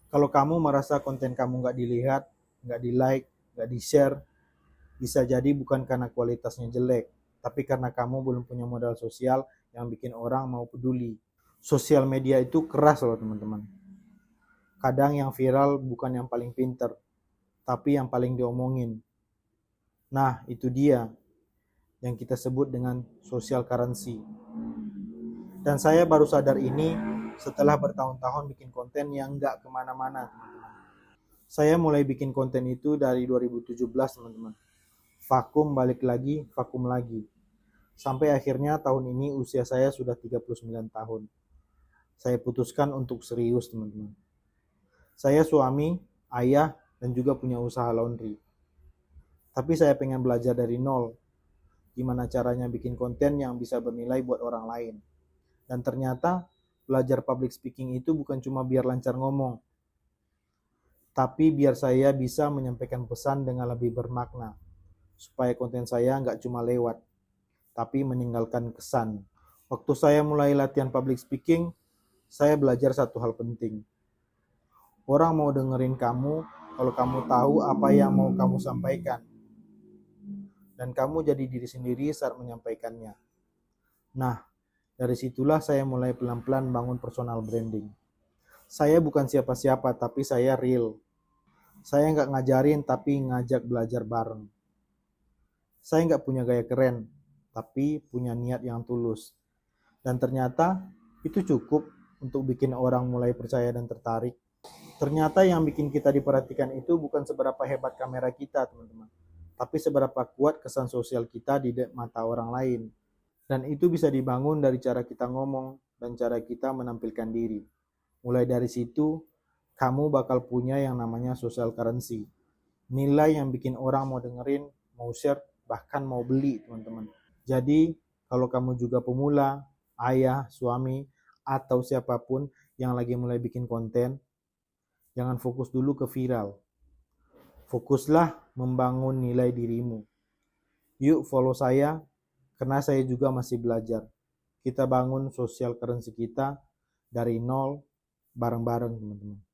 Kalau kamu merasa konten kamu nggak dilihat, nggak di-like, nggak di-share, bisa jadi bukan karena kualitasnya jelek, tapi karena kamu belum punya modal sosial yang bikin orang mau peduli. Sosial media itu keras loh teman-teman. Kadang yang viral bukan yang paling pinter, tapi yang paling diomongin. Nah, itu dia yang kita sebut dengan social currency. Dan saya baru sadar ini setelah bertahun-tahun bikin konten yang nggak kemana-mana, teman-teman. Saya mulai bikin konten itu dari 2017, teman-teman. Vakum balik lagi, vakum lagi. Sampai akhirnya tahun ini usia saya sudah 39 tahun. Saya putuskan untuk serius, teman-teman. Saya suami, ayah, dan juga punya usaha laundry. Tapi saya pengen belajar dari nol. Gimana caranya bikin konten yang bisa bernilai buat orang lain. Dan ternyata belajar public speaking itu bukan cuma biar lancar ngomong, tapi biar saya bisa menyampaikan pesan dengan lebih bermakna. Supaya konten saya nggak cuma lewat, tapi meninggalkan kesan. Waktu saya mulai latihan public speaking, saya belajar satu hal penting. Orang mau dengerin kamu kalau kamu tahu apa yang mau kamu sampaikan. Dan kamu jadi diri sendiri saat menyampaikannya. Nah, dari situlah saya mulai pelan-pelan bangun personal branding. Saya bukan siapa-siapa, tapi saya real. Saya nggak ngajarin, tapi ngajak belajar bareng. Saya nggak punya gaya keren, tapi punya niat yang tulus. Dan ternyata itu cukup untuk bikin orang mulai percaya dan tertarik. Ternyata yang bikin kita diperhatikan itu bukan seberapa hebat kamera kita, teman-teman, tapi seberapa kuat kesan sosial kita di mata orang lain. Dan itu bisa dibangun dari cara kita ngomong dan cara kita menampilkan diri. Mulai dari situ, kamu bakal punya yang namanya social currency. Nilai yang bikin orang mau dengerin, mau share, bahkan mau beli, teman-teman. Jadi, kalau kamu juga pemula, ayah, suami, atau siapapun yang lagi mulai bikin konten, jangan fokus dulu ke viral. Fokuslah membangun nilai dirimu. Yuk follow saya, karena saya juga masih belajar. Kita bangun social currency kita dari nol bareng-bareng, teman-teman.